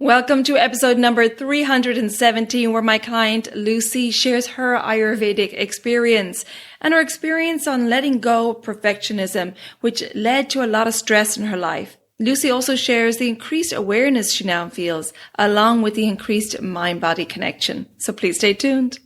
Welcome to episode number 317, where my client Lucy shares her Ayurvedic experience and her experience on letting go of perfectionism, which led to a lot of stress in her life. Lucy also shares the increased awareness she now feels, along with the increased mind-body connection. So please stay tuned.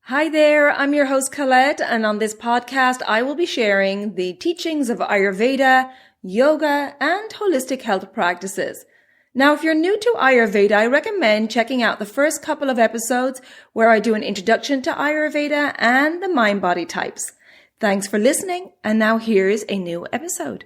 Hi there, I'm your host Colette, and on this podcast I will be sharing the teachings of Ayurveda, yoga, and holistic health practices. Now, if you're new to Ayurveda, I recommend checking out the first couple of episodes where I do an introduction to Ayurveda and the mind-body types. Thanks for listening, and now here's a new episode.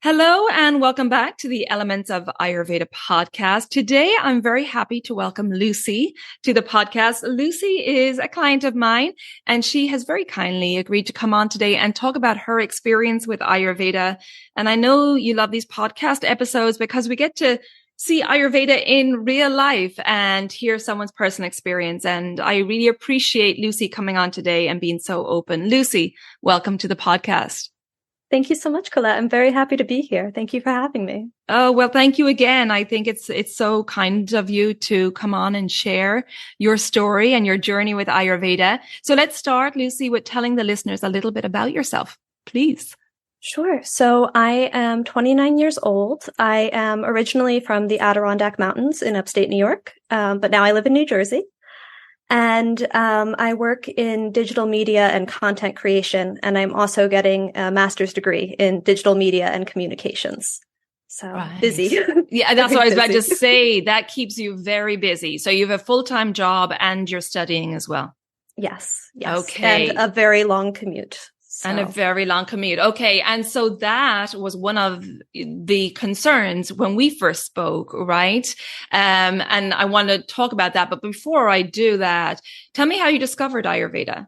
Hello and welcome back to the Elements of Ayurveda podcast. Today, I'm very happy to welcome Lucy to the podcast. Lucy is a client of mine, and she has very kindly agreed to come on today and talk about her experience with Ayurveda. And I know you love these podcast episodes because we get to see Ayurveda in real life and hear someone's personal experience. And I really appreciate Lucy coming on today and being so open. Lucy, welcome to the podcast. Thank you so much, Colette. I'm very happy to be here. Thank you for having me. Oh, well, thank you again. I think it's so kind of you to come on and share your story and your journey with Ayurveda. So let's start, Lucy, with telling the listeners a little bit about yourself, please. Sure. So I am 29 years old. I am originally from the Adirondack Mountains in upstate New York, but now I live in New Jersey. And I work in digital media and content creation, and I'm also getting a master's degree in digital media and communications. So busy. Yeah, that's what I was about to say. That keeps you very busy. So you have a full-time job and you're studying as well. Yes. Okay. And a very long commute. And a very long commute. Okay. And so that was one of the concerns when we first spoke, right? And I want to talk about that. But before I do that, tell me how you discovered Ayurveda.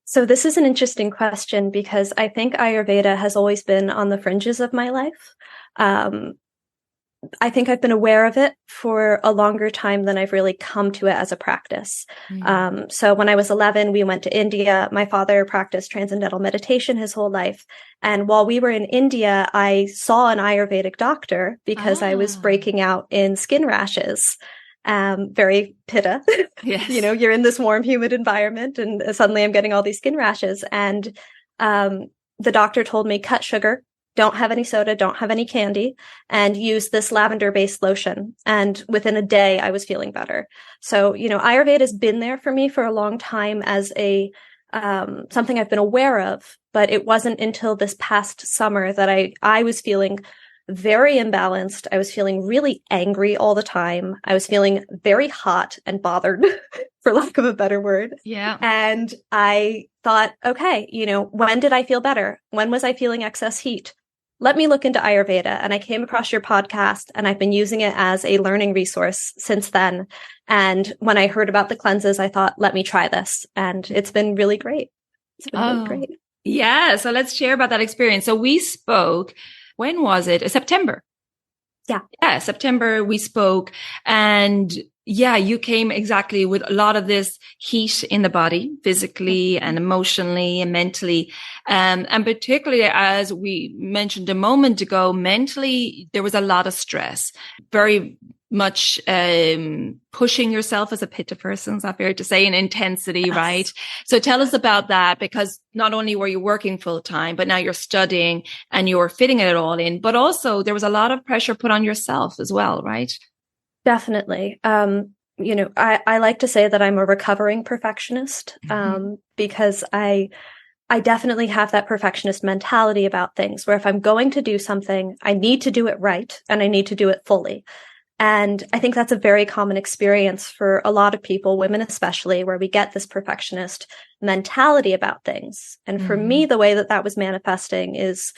So this is an interesting question because I think Ayurveda has always been on the fringes of my life. I think I've been aware of it for a longer time than I've really come to it as a practice. So when I was 11, we went to India. My father practiced transcendental meditation his whole life. And while we were in India, I saw an Ayurvedic doctor because I was breaking out in skin rashes. Very pitta. Yes. You know, you're in this warm, humid environment and suddenly I'm getting all these skin rashes. And the doctor told me, cut sugar. Don't have any soda, don't have any candy, and use this lavender-based lotion. And within a day, I was feeling better. So, you know, Ayurveda has been there for me for a long time as a something I've been aware of, but it wasn't until this past summer that I was feeling very imbalanced. I was feeling really angry all the time. I was feeling very hot and bothered, for lack of a better word. Yeah. And I thought, okay, you know, when did I feel better? When was I feeling excess heat? Let me look into Ayurveda. And I came across your podcast and I've been using it as a learning resource since then. And when I heard about the cleanses, I thought, let me try this. And it's been really great. It's been really great. Yeah. So let's share about that experience. So we spoke, when was it? September. Yeah. September we spoke, and yeah, you came exactly with a lot of this heat in the body, physically and emotionally and mentally. And particularly, as we mentioned a moment ago, mentally, there was a lot of stress, very much pushing yourself as a pitta person, is that fair to say, in intensity, yes. Right? So tell us about that, because not only were you working full time, but now you're studying and you're fitting it all in, but also there was a lot of pressure put on yourself as well, right? Definitely. You know, I like to say that I'm a recovering perfectionist, because I definitely have that perfectionist mentality about things where if I'm going to do something, I need to do it right and I need to do it fully. And I think that's a very common experience for a lot of people, women especially, where we get this perfectionist mentality about things. And for me, the way that that was manifesting is,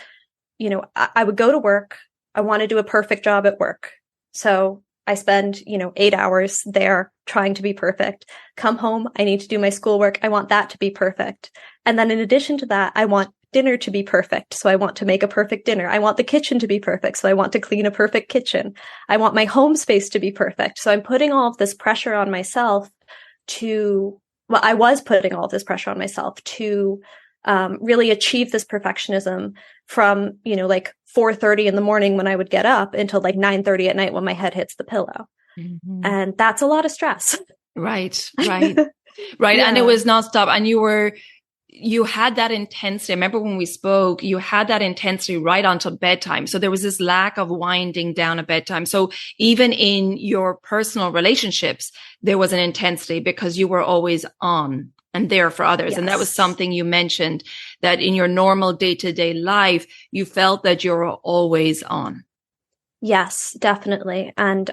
you know, I would go to work. I want to do a perfect job at work. So I spend, 8 hours there trying to be perfect. Come home, I need to do my schoolwork. I want that to be perfect. And then in addition to that, I want dinner to be perfect, so I want to make a perfect dinner. I want the kitchen to be perfect, so I want to clean a perfect kitchen. I want my home space to be perfect. So I'm putting all of this pressure on myself I was putting all of this pressure on myself to really achieve this perfectionism from, like 4:30 in the morning when I would get up until like 9:30 at night when my head hits the pillow. Mm-hmm. And that's a lot of stress. Right. Right. Yeah. And it was nonstop. And you had that intensity. I remember when we spoke, you had that intensity right until bedtime. So there was this lack of winding down at bedtime. So even in your personal relationships, there was an intensity because you were always on and there for others. Yes. And that was something you mentioned, that in your normal day-to-day life, you felt that you were always on. Yes, definitely. And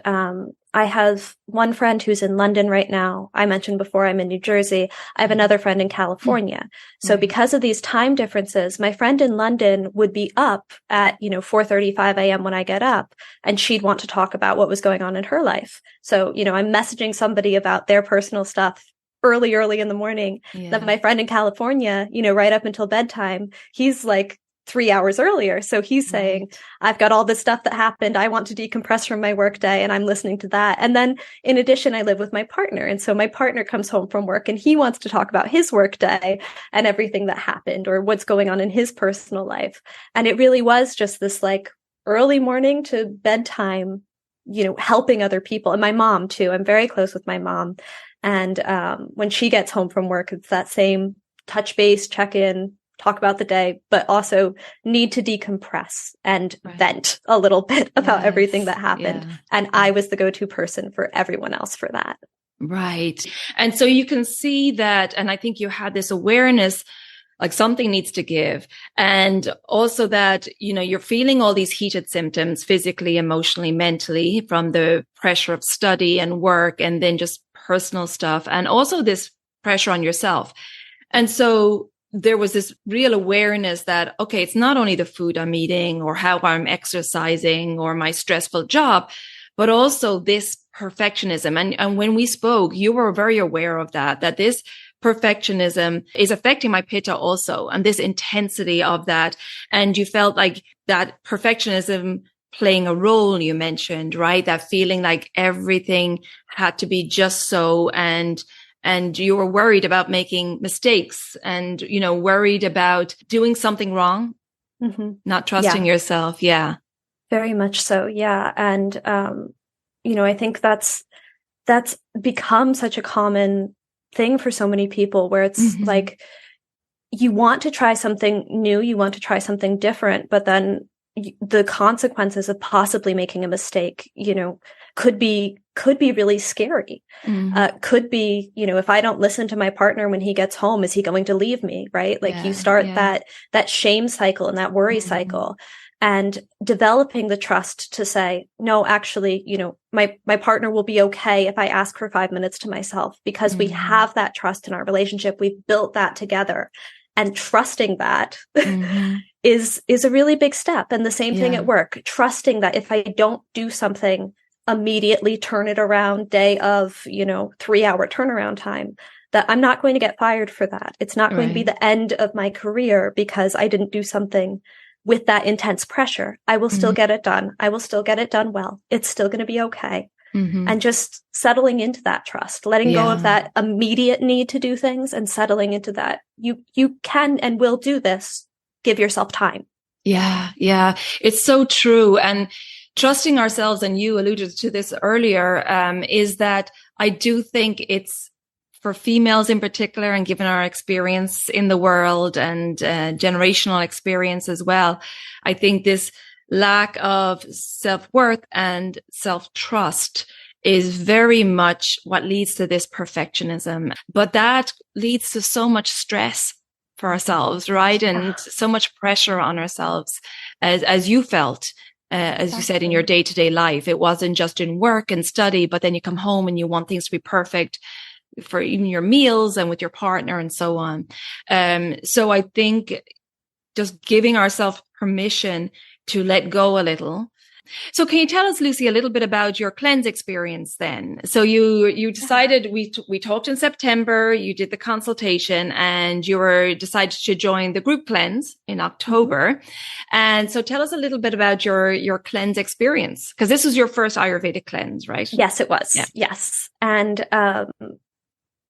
I have one friend who's in London right now. I mentioned before I'm in New Jersey. I have another friend in California. So because of these time differences, my friend in London would be up at, 4:35 a.m. when I get up, and she'd want to talk about what was going on in her life. So, I'm messaging somebody about their personal stuff early in the morning. Yeah. Then my friend in California, right up until bedtime, he's like 3 hours earlier. So he's saying, I've got all this stuff that happened. I want to decompress from my work day, and I'm listening to that. And then in addition, I live with my partner. And so my partner comes home from work and he wants to talk about his work day and everything that happened or what's going on in his personal life. And it really was just this like early morning to bedtime, helping other people. And my mom too. I'm very close with my mom. And when she gets home from work, it's that same touch base, check in, talk about the day, but also need to decompress and vent a little bit about everything that happened. Yeah. And I was the go-to person for everyone else for that. Right. And so you can see that, and I think you had this awareness, like something needs to give. And also that, you're feeling all these heated symptoms physically, emotionally, mentally from the pressure of study and work and then just personal stuff. And also this pressure on yourself. And so there was this real awareness that, okay, it's not only the food I'm eating or how I'm exercising or my stressful job, but also this perfectionism. And when we spoke, you were very aware of that this perfectionism is affecting my pitta also, and this intensity of that. And you felt like that perfectionism playing a role, you mentioned, right? That feeling like everything had to be just so, and you were worried about making mistakes and, worried about doing something wrong, not trusting yourself. Yeah. Very much so. Yeah. And, I think that's become such a common thing for so many people where it's like, you want to try something new, you want to try something different, but then the consequences of possibly making a mistake, could be really scary. Could be, if I don't listen to my partner when he gets home, is he going to leave me? Right? Like you start that shame cycle and that worry cycle, and developing the trust to say, no, actually, my partner will be okay if I ask for 5 minutes to myself, because we have that trust in our relationship. We've built that together, and trusting that is a really big step. And the same thing at work, trusting that if I don't do something immediately, turn it around, day of, 3-hour turnaround time, that I'm not going to get fired for that. It's not going to be the end of my career because I didn't do something with that intense pressure. I will still get it done. I will still get it done well. It's still going to be okay. And just settling into that trust, letting go of that immediate need to do things and settling into that you can and will do this. Give yourself time. Yeah. It's so true. And trusting ourselves, and you alluded to this earlier, is that I do think it's for females in particular, and given our experience in the world and generational experience as well, I think this lack of self-worth and self-trust is very much what leads to this perfectionism. But that leads to so much stress for ourselves, right? And so much pressure on ourselves, as you felt, as you said, in your day-to-day life. It wasn't just in work and study, but then you come home and you want things to be perfect for even your meals and with your partner and so on. So I think just giving ourselves permission to let go a little So can you tell us, Lucy, a little bit about your cleanse experience then? So you decided, we talked in September, you did the consultation, and you were decided to join the group cleanse in October. Mm-hmm. And so tell us a little bit about your cleanse experience, because this was your first Ayurvedic cleanse, right? Yes, it was. Yeah. Yes. And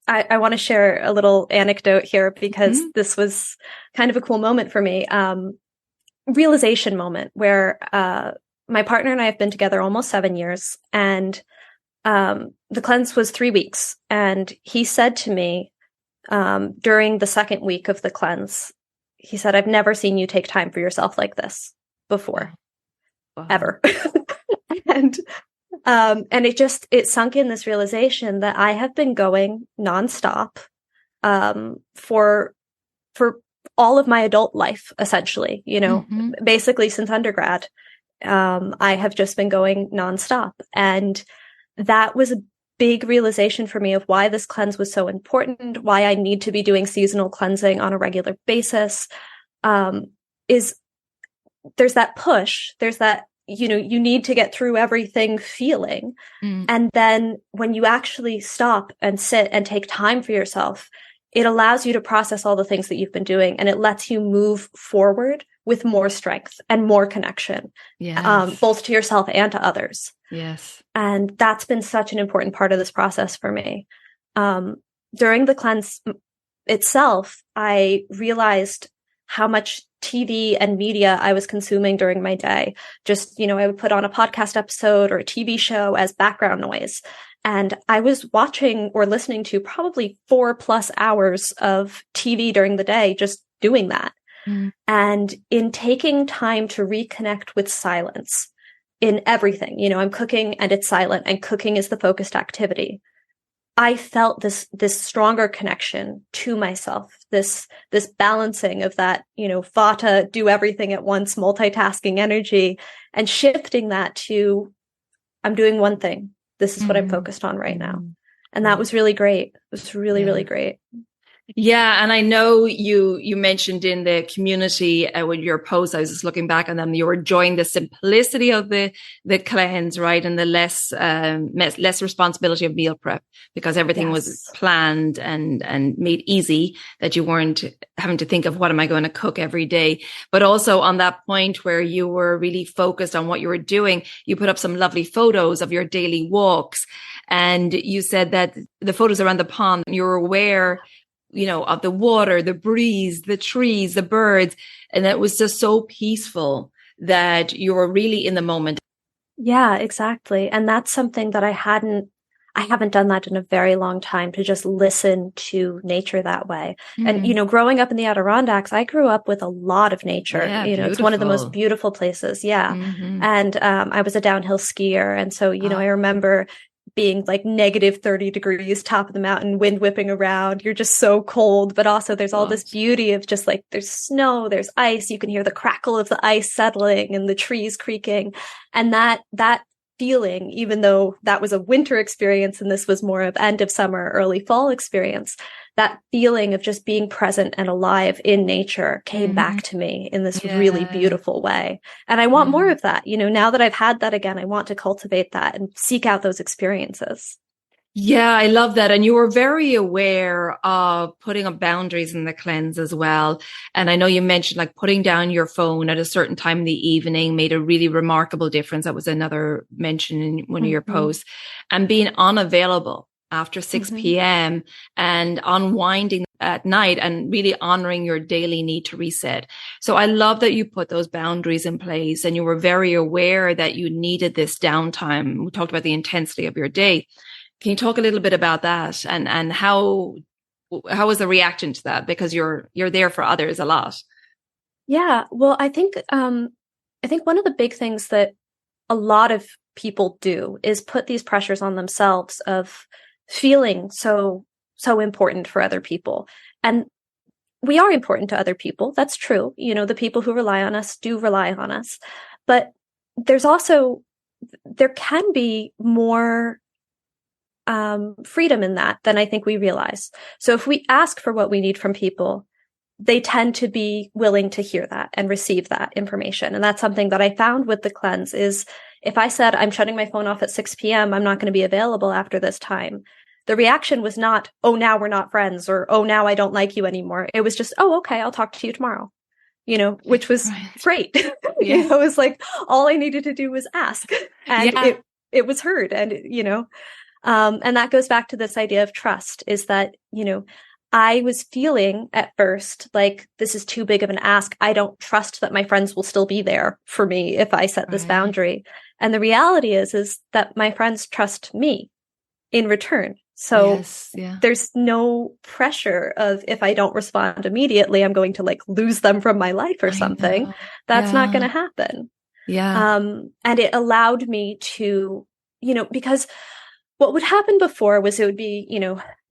I want to share a little anecdote here, because this was kind of a cool moment for me. Realization moment where my partner and I have been together almost 7 years, and the cleanse was 3 weeks. And he said to me during the second week of the cleanse, he said, "I've never seen you take time for yourself like this before, ever." And it sunk in this realization that I have been going nonstop for all of my adult life, essentially, basically since undergrad. I have just been going nonstop. And that was a big realization for me of why this cleanse was so important, why I need to be doing seasonal cleansing on a regular basis. Is there's that push, there's that, you need to get through everything feeling. And then when you actually stop and sit and take time for yourself, it allows you to process all the things that you've been doing, and it lets you move forward with more strength and more connection, both to yourself and to others. Yes. And that's been such an important part of this process for me. During the cleanse itself, I realized how much TV and media I was consuming during my day. Just, I would put on a podcast episode or a TV show as background noise. And I was watching or listening to probably 4+ hours of TV during the day, just doing that. And in taking time to reconnect with silence in everything, I'm cooking and it's silent, and cooking is the focused activity. I felt this stronger connection to myself, this balancing of that, Vata, do everything at once, multitasking energy, and shifting that to, I'm doing one thing. This is what I'm focused on right now. And that was really great. It was really, really great. Yeah. And I know you mentioned in the community with your post, I was just looking back on them, you were enjoying the simplicity of the cleanse, right? And the less responsibility of meal prep, because everything was planned and made easy, that you weren't having to think of what am I going to cook every day. But also on that point where you were really focused on what you were doing, you put up some lovely photos of your daily walks. And you said that the photos around the pond, you were aware of the water, the breeze, the trees, the birds. And it was just so peaceful that you were really in the moment. Yeah, exactly. And that's something that I haven't done that in a very long time, to just listen to nature that way. And, growing up in the Adirondacks, I grew up with a lot of nature. It's one of the most beautiful places. Yeah. And, I was a downhill skier. And so, I remember being like -30 degrees, top of the mountain, wind whipping around. You're just so cold, but also there's all this beauty of just like, there's snow, there's ice. You can hear the crackle of the ice settling and the trees creaking. And that feeling, even though that was a winter experience and this was more of end of summer, early fall experience, that feeling of just being present and alive in nature came back to me in this really beautiful way. And I want more of that. Now that I've had that again, I want to cultivate that and seek out those experiences. Yeah, I love that. And you were very aware of putting up boundaries in the cleanse as well. And I know you mentioned like putting down your phone at a certain time in the evening made a really remarkable difference. That was another mention in one of your posts. And being unavailable after 6 p.m. and unwinding at night and really honoring your daily need to reset. So I love that you put those boundaries in place and you were very aware that you needed this downtime. We talked about the intensity of your day. Can you talk a little bit about that and how was the reaction to that? Because you're there for others a lot. Yeah. Well, I think one of the big things that a lot of people do is put these pressures on themselves of feeling so important for other people. And we are important to other people. That's true. The people who rely on us do rely on us. But there can be more freedom in that than I think we realize. So if we ask for what we need from people, they tend to be willing to hear that and receive that information. And that's something that I found with the cleanse is if I said, I'm shutting my phone off at 6 p.m., I'm not going to be available after this time. The reaction was not, oh, now we're not friends, or, oh, now I don't like you anymore. It was just, oh, okay, I'll talk to you tomorrow, which was great. Yeah. It was like, all I needed to do was ask, and it was heard. And, and that goes back to this idea of trust, is that, I was feeling at first like this is too big of an ask. I don't trust that my friends will still be there for me if I set this boundary. And the reality is that my friends trust me in return. So there's no pressure of if I don't respond immediately, I'm going to like lose them from my life or something. That's not going to happen. Yeah. And it allowed me to, because what would happen before was it would be,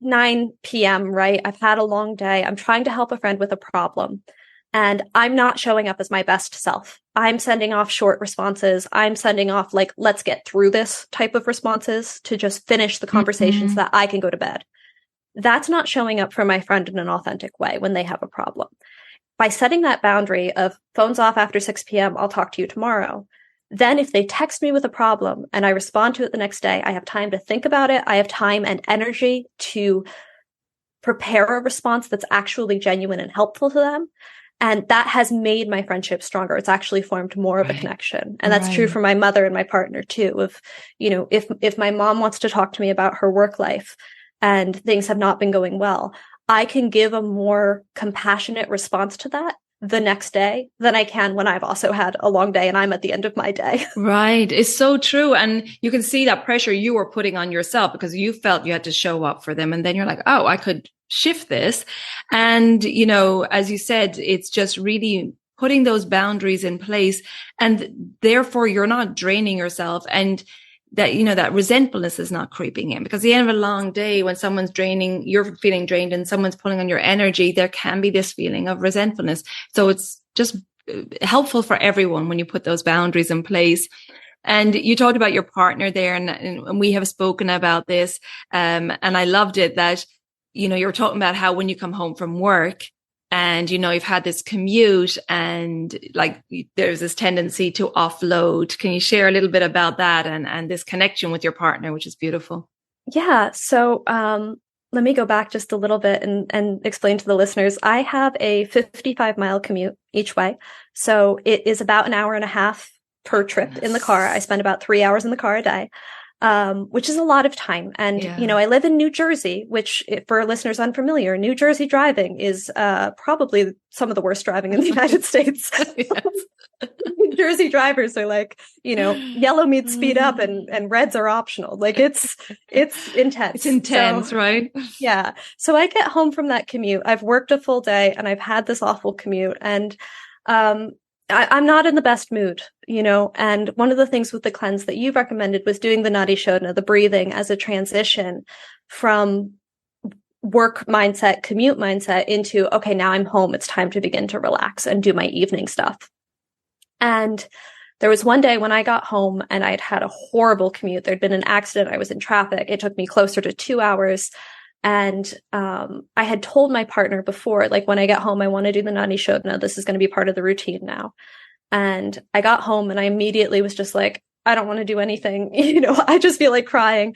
9 p.m., right? I've had a long day. I'm trying to help a friend with a problem. And I'm not showing up as my best self. I'm sending off short responses. I'm sending off like, let's get through this type of responses to just finish the conversations that I can go to bed. That's not showing up for my friend in an authentic way when they have a problem. By setting that boundary of phones off after 6 p.m., I'll talk to you tomorrow. Then if they text me with a problem and I respond to it the next day, I have time to think about it. I have time and energy to prepare a response that's actually genuine and helpful to them. And that has made my friendship stronger. It's actually formed more of a connection. And that's true for my mother and my partner too. If my mom wants to talk to me about her work life and things have not been going well, I can give a more compassionate response to that the next day than I can when I've also had a long day and I'm at the end of my day. Right. It's so true. And you can see that pressure you were putting on yourself because you felt you had to show up for them. And then you're like, oh, I could shift this. And, as you said, it's just really putting those boundaries in place. And therefore you're not draining yourself. And that, that resentfulness is not creeping in, because at the end of a long day, when someone's draining, you're feeling drained and someone's pulling on your energy, there can be this feeling of resentfulness. So it's just helpful for everyone when you put those boundaries in place. And you talked about your partner there, and we have spoken about this. And I loved it that, you're talking about how when you come home from work, and, you've had this commute and like there's this tendency to offload. Can you share a little bit about that and this connection with your partner, which is beautiful? Yeah. So, let me go back just a little bit and explain to the listeners. I have a 55-mile commute each way. So it is about an hour and a half per trip in the car. I spend about 3 hours in the car a day. Which is a lot of time. And, I live in New Jersey, which for listeners unfamiliar, New Jersey driving is, probably some of the worst driving in the United States. New Jersey drivers are like, yellow means speed up and reds are optional. Like it's intense. It's intense, right? Yeah. So I get home from that commute. I've worked a full day and I've had this awful commute, and, I'm not in the best mood, and one of the things with the cleanse that you recommended was doing the Nadi Shodhana, the breathing, as a transition from work mindset, commute mindset into, okay, now I'm home. It's time to begin to relax and do my evening stuff. And there was one day when I got home and I'd had a horrible commute. There'd been an accident. I was in traffic. It took me closer to 2 hours. And I had told my partner before, like, when I get home, I want to do the Nadi Shodhana. This is going to be part of the routine now. And I got home and I immediately was just like, I don't want to do anything. I just feel like crying.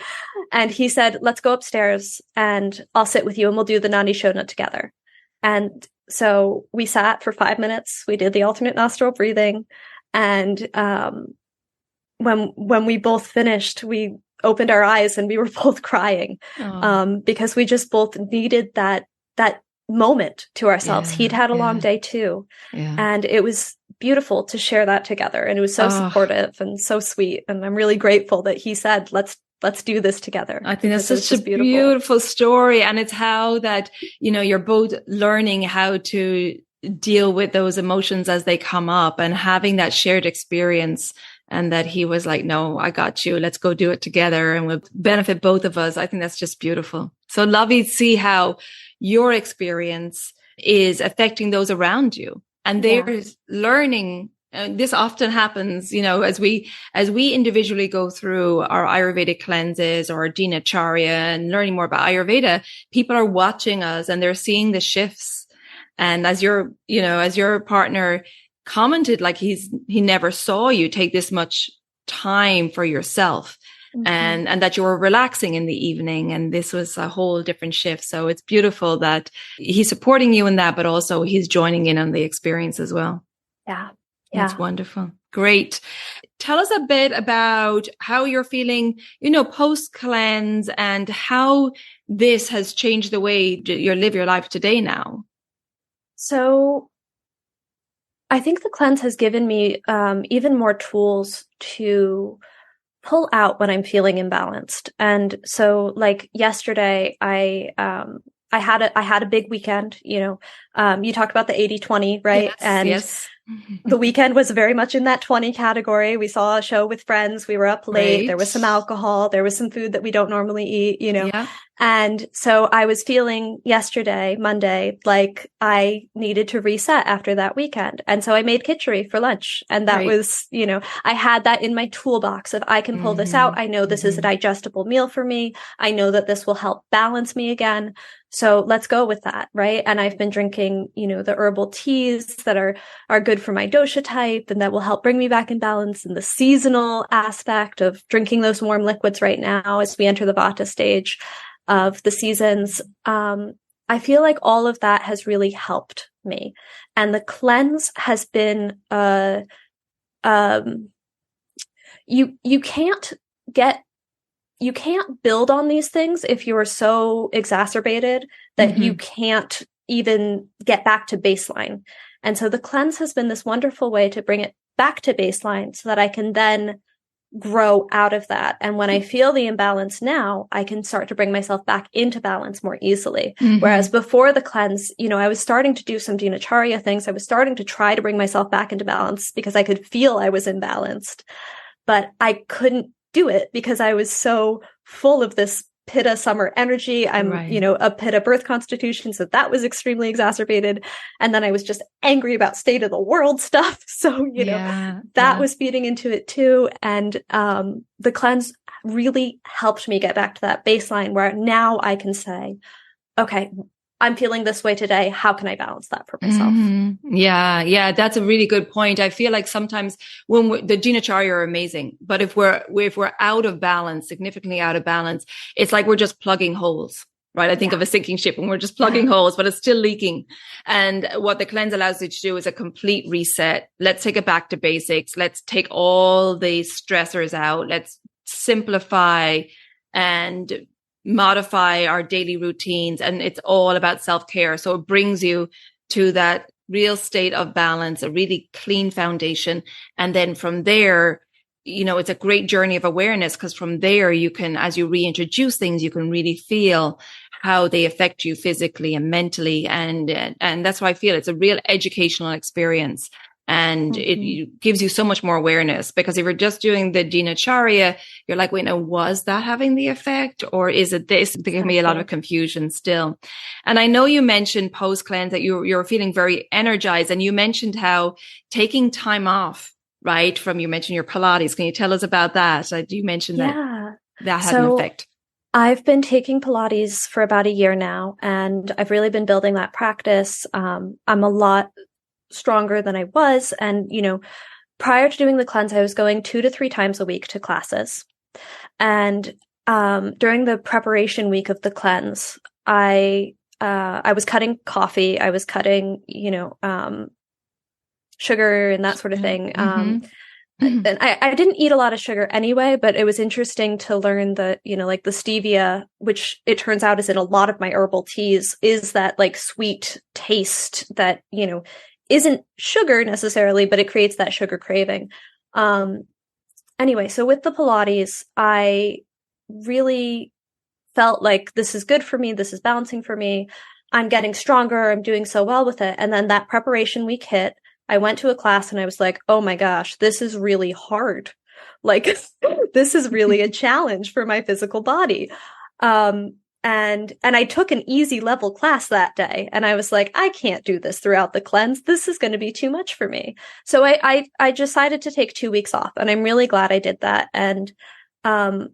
And he said, let's go upstairs and I'll sit with you and we'll do the Nadi Shodhana together. And so we sat for 5 minutes. We did the alternate nostril breathing. And when we both finished, we opened our eyes and we were both crying, because we just both needed that moment to ourselves. He'd had a long day too. And it was beautiful to share that together. And it was so supportive and so sweet. And I'm really grateful that he said, let's do this together. I think that's such a beautiful story. And it's how that, you're both learning how to deal with those emotions as they come up and having that shared experience. And that he was like, no, I got you. Let's go do it together and we'll benefit both of us. I think that's just beautiful. So lovely to see how your experience is affecting those around you. And they're learning. This often happens, as we individually go through our Ayurvedic cleanses or Dinacharya and learning more about Ayurveda, people are watching us and they're seeing the shifts. And as your partner commented, like he never saw you take this much time for yourself. Mm-hmm. And that you were relaxing in the evening, and this was a whole different shift. So it's beautiful that he's supporting you in that, but also he's joining in on the experience as well. Yeah. That's wonderful. Great. Tell us a bit about how you're feeling, post cleanse, and how this has changed the way you live your life today now. So I think the cleanse has given me even more tools to pull out when I'm feeling imbalanced. And so like yesterday, I had a big weekend, you talked about the 80-20, right? Yes, and yes. The weekend was very much in that 20 category. We saw a show with friends. We were up late. Right. There was some alcohol. There was some food that we don't normally eat, Yeah. And so I was feeling yesterday, Monday, like I needed to reset after that weekend. And so I made khichdi for lunch. And that was, I had that in my toolbox of I can pull this out. I know this is a digestible meal for me. I know that this will help balance me again. So let's go with that, right? And I've been drinking, the herbal teas that are good for my dosha type and that will help bring me back in balance, and the seasonal aspect of drinking those warm liquids right now as we enter the Vata stage of the seasons. I feel like all of that has really helped me. And the cleanse has been, you can't build on these things if you are so exacerbated that you can't even get back to baseline. And so the cleanse has been this wonderful way to bring it back to baseline so that I can then grow out of that. And when I feel the imbalance now, I can start to bring myself back into balance more easily. Whereas before the cleanse, I was starting to do some dinacharya things. I was starting to try to bring myself back into balance because I could feel I was imbalanced, but I couldn't do it because I was so full of this Pitta summer energy. I'm, a Pitta birth constitution. So that was extremely exacerbated. And then I was just angry about state of the world stuff. So, that was feeding into it too. And, the cleanse really helped me get back to that baseline where now I can say, okay, I'm feeling this way today. How can I balance that for myself? Yeah. That's a really good point. I feel like sometimes when the dinacharya are amazing, but if we're out of balance, significantly out of balance, it's like we're just plugging holes, right? I think of a sinking ship and we're just plugging holes, but it's still leaking. And what the cleanse allows you to do is a complete reset. Let's take it back to basics. Let's take all the stressors out. Let's simplify and modify our daily routines, and it's all about self-care. So it brings you to that real state of balance, a really clean foundation. And then from there, it's a great journey of awareness, because from there you can, as you reintroduce things, you can really feel how they affect you physically and mentally. And that's why I feel it's a real educational experience. And it gives you so much more awareness, because if you're just doing the dinacharya, you're like, wait, now, was that having the effect, or is it this? There can be a lot of confusion still. And I know you mentioned post cleanse that you're feeling very energized, and you mentioned how taking time off, right? You mentioned your Pilates. Can you tell us about that? You mentioned that had an effect. I've been taking Pilates for about a year now, and I've really been building that practice. I'm a lot stronger than I was. And, prior to doing the cleanse, I was going 2 to 3 times a week to classes. And during the preparation week of the cleanse, I was cutting coffee. I was cutting, sugar and that sort of thing. And I didn't eat a lot of sugar anyway, but it was interesting to learn that, like the stevia, which it turns out is in a lot of my herbal teas, is that like sweet taste that, isn't sugar necessarily, but it creates that sugar craving. Anyway, so with the Pilates, I really felt like this is good for me. This is balancing for me. I'm getting stronger. I'm doing so well with it. And then that preparation week hit. I went to a class and I was like, oh my gosh, this is really hard. Like, this is really a challenge for my physical body. And I took an easy level class that day, and I was like, I can't do this throughout the cleanse. This is going to be too much for me. So I decided to take 2 weeks off, and I'm really glad I did that. And, when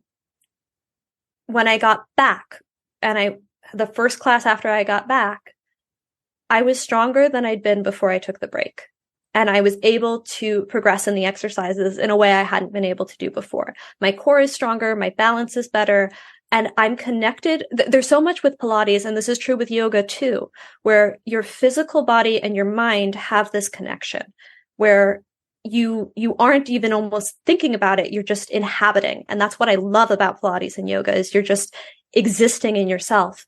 I got back, and the first class after I got back, I was stronger than I'd been before I took the break. And I was able to progress in the exercises in a way I hadn't been able to do before. My core is stronger, my balance is better, and I'm connected. There's so much with Pilates, and this is true with yoga too, where your physical body and your mind have this connection, where you aren't even almost thinking about it, you're just inhabiting. And that's what I love about Pilates and yoga, is you're just existing in yourself.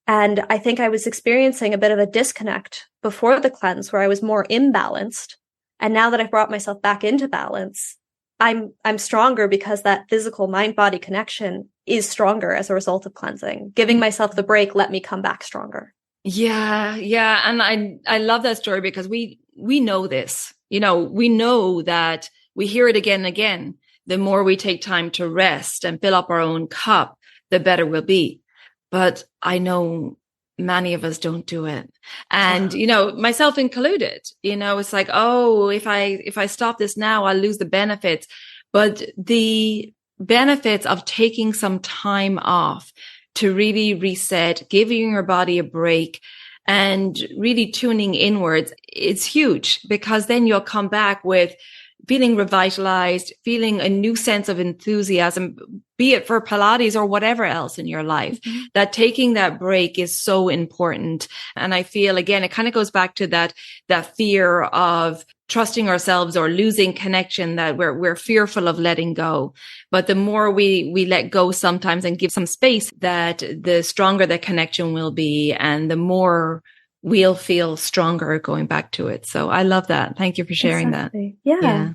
And I think I was experiencing a bit of a disconnect before the cleanse, where I was more imbalanced. And now that I've brought myself back into balance, I'm stronger because that physical mind-body connection is stronger as a result of cleansing. Giving myself the break let me come back stronger. Yeah. Yeah. And I love that story, because we know this, we know that we hear it again and again. The more we take time to rest and fill up our own cup, the better we'll be. But I know many of us don't do it. And, myself included, it's like, oh, if I stop this now, I'll lose the benefits. But the benefits of taking some time off to really reset, giving your body a break, and really tuning inwards, it's huge, because then you'll come back with feeling revitalized, feeling a new sense of enthusiasm, be it for Pilates or whatever else in your life. That taking that break is so important. And I feel, again, it kind of goes back to that fear of trusting ourselves or losing connection, that we're fearful of letting go. But the more we let go sometimes and give some space, that the stronger the connection will be, and the more we'll feel stronger going back to it. So I love that. Thank you for sharing that. Yeah.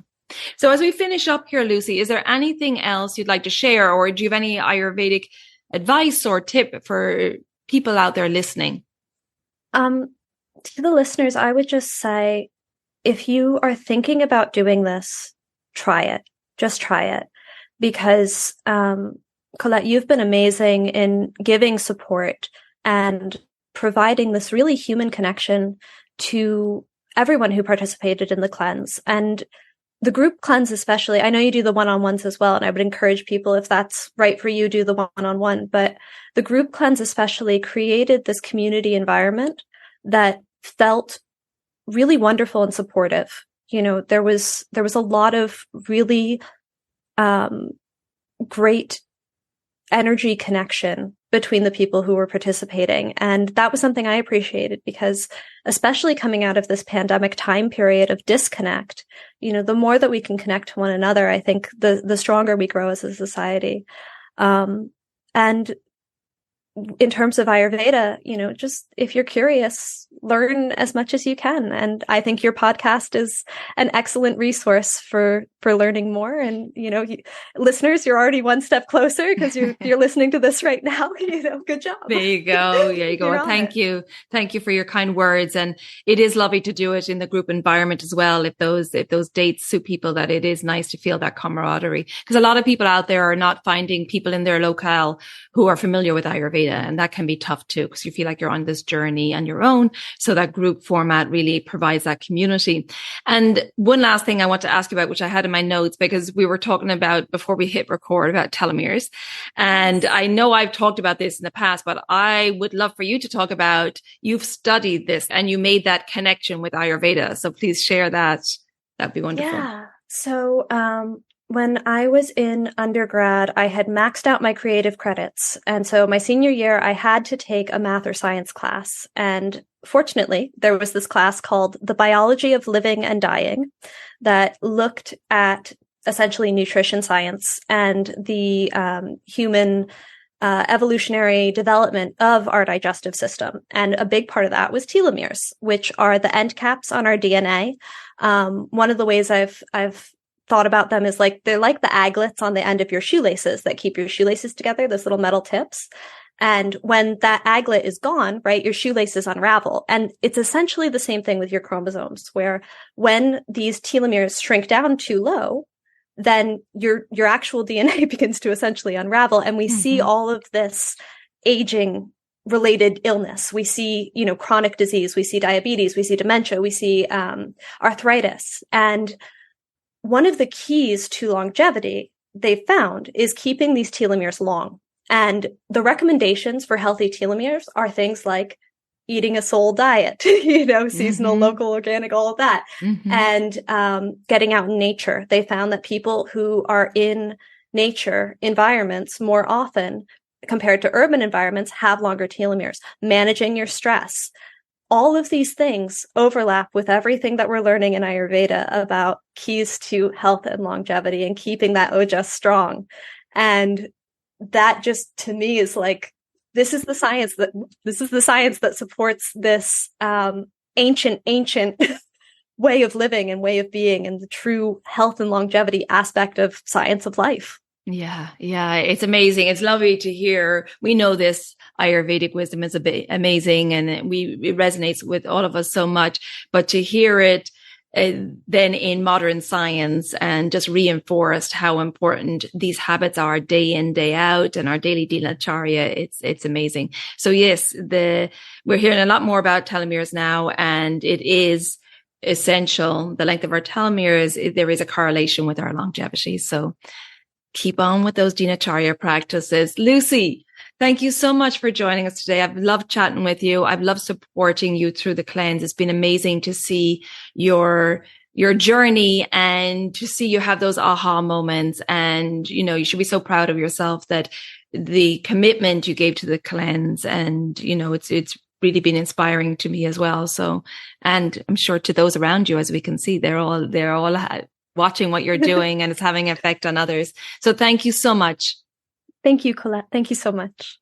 So as we finish up here, Lucy, is there anything else you'd like to share, or do you have any Ayurvedic advice or tip for people out there listening? To the listeners, I would just say, if you are thinking about doing this, try it. Just try it. Because, Colette, you've been amazing in giving support and providing this really human connection to everyone who participated in the cleanse. And the group cleanse especially, I know you do the one-on-ones as well, and I would encourage people, if that's right for you, do the one-on-one. But the group cleanse especially created this community environment that felt really wonderful and supportive. There was a lot of really great energy connection between the people who were participating. And that was something I appreciated, because especially coming out of this pandemic time period of disconnect, the more that we can connect to one another, I think the stronger we grow as a society. And in terms of Ayurveda, just if you're curious, learn as much as you can. And I think your podcast is an excellent resource for learning more. And, listeners, you're already one step closer, because you're listening to this right now. Good job. There you go. There you go. Thank you. Thank you for your kind words. And it is lovely to do it in the group environment as well. If those dates suit people, that it is nice to feel that camaraderie, because a lot of people out there are not finding people in their locale who are familiar with Ayurveda. And that can be tough too, because you feel like you're on this journey on your own. So that group format really provides that community. And one last thing I want to ask you about, which I had in my notes, because we were talking about before we hit record about telomeres. And I know I've talked about this in the past, but I would love for you to talk about, you've studied this and you made that connection with Ayurveda. So please share that. That'd be wonderful. Yeah. So, when I was in undergrad, I had maxed out my creative credits. And so my senior year, I had to take a math or science class. And fortunately, there was this class called The Biology of Living and Dying that looked at essentially nutrition science and the human evolutionary development of our digestive system. And a big part of that was telomeres, which are the end caps on our DNA. One of the ways I've thought about them is they're like the aglets on the end of your shoelaces that keep your shoelaces together, those little metal tips. And when that aglet is gone, right, your shoelaces unravel. And it's essentially the same thing with your chromosomes, where when these telomeres shrink down too low, then your actual DNA begins to essentially unravel. And we see all of this aging related illness. We see, chronic disease, we see diabetes, we see dementia, we see arthritis. And one of the keys to longevity they found is keeping these telomeres long. And the recommendations for healthy telomeres are things like eating a soul diet, seasonal, local, organic, all of that. And getting out in nature. They found that people who are in nature environments more often compared to urban environments have longer telomeres. Managing your stress. All of these things overlap with everything that we're learning in Ayurveda about keys to health and longevity and keeping that ojas strong. And that just, to me, is like, this is the science that supports this ancient way of living and way of being, and the true health and longevity aspect of science of life. Yeah. It's amazing. It's lovely to hear. We know this Ayurvedic wisdom is amazing, and it resonates with all of us so much, but to hear it then in modern science and just reinforced how important these habits are day in, day out, and our daily dinacharya, it's amazing. So yes, we're hearing a lot more about telomeres now, and it is essential. The length of our telomeres, there is a correlation with our longevity. So keep on with those dinacharya practices. Lucy, thank you so much for joining us today. I've loved chatting with you. I've loved supporting you through the cleanse. It's been amazing to see your journey and to see you have those aha moments. And, you should be so proud of yourself that the commitment you gave to the cleanse, and, it's really been inspiring to me as well. So, and I'm sure to those around you, as we can see, they're all watching what you're doing, and it's having an effect on others. So thank you so much. Thank you, Colette. Thank you so much.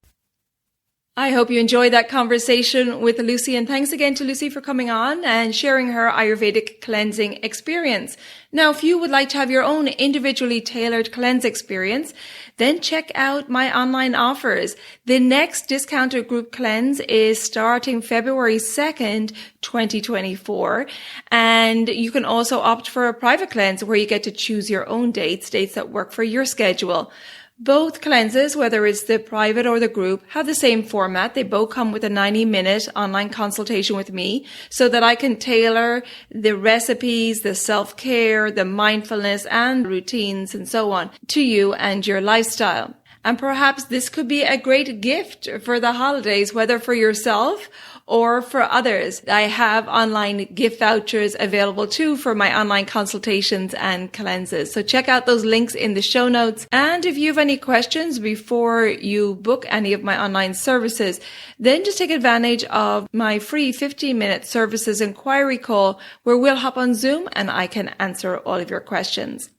I hope you enjoyed that conversation with Lucy, and thanks again to Lucy for coming on and sharing her Ayurvedic cleansing experience. Now, if you would like to have your own individually tailored cleanse experience, then check out my online offers. The next discounted group cleanse is starting February 2nd, 2024. And you can also opt for a private cleanse where you get to choose your own dates that work for your schedule. Both cleanses, whether it's the private or the group, have the same format. They both come with a 90-minute online consultation with me so that I can tailor the recipes, the self-care, the mindfulness and routines and so on to you and your lifestyle. And perhaps this could be a great gift for the holidays, whether for yourself or for others. I have online gift vouchers available too for my online consultations and cleanses. So check out those links in the show notes. And if you have any questions before you book any of my online services, then just take advantage of my free 15-minute Services Enquiry Call, where we'll hop on Zoom and I can answer all of your questions.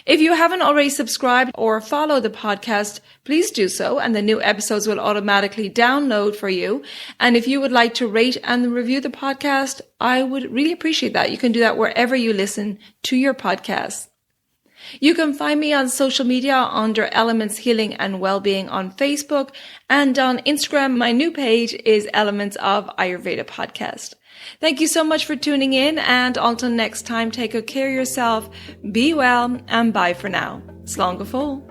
If you haven't already subscribed or followed the podcast, please do so, and the new episodes will automatically download for you. And if you would like to rate and review the podcast, I would really appreciate that. You can do that wherever you listen to your podcasts. You can find me on social media under Elements Healing and Wellbeing on Facebook, and on Instagram, my new page is Elements of Ayurveda Podcast. Thank you so much for tuning in, and until next time, take good care of yourself, be well, and bye for now. Slán go fóill.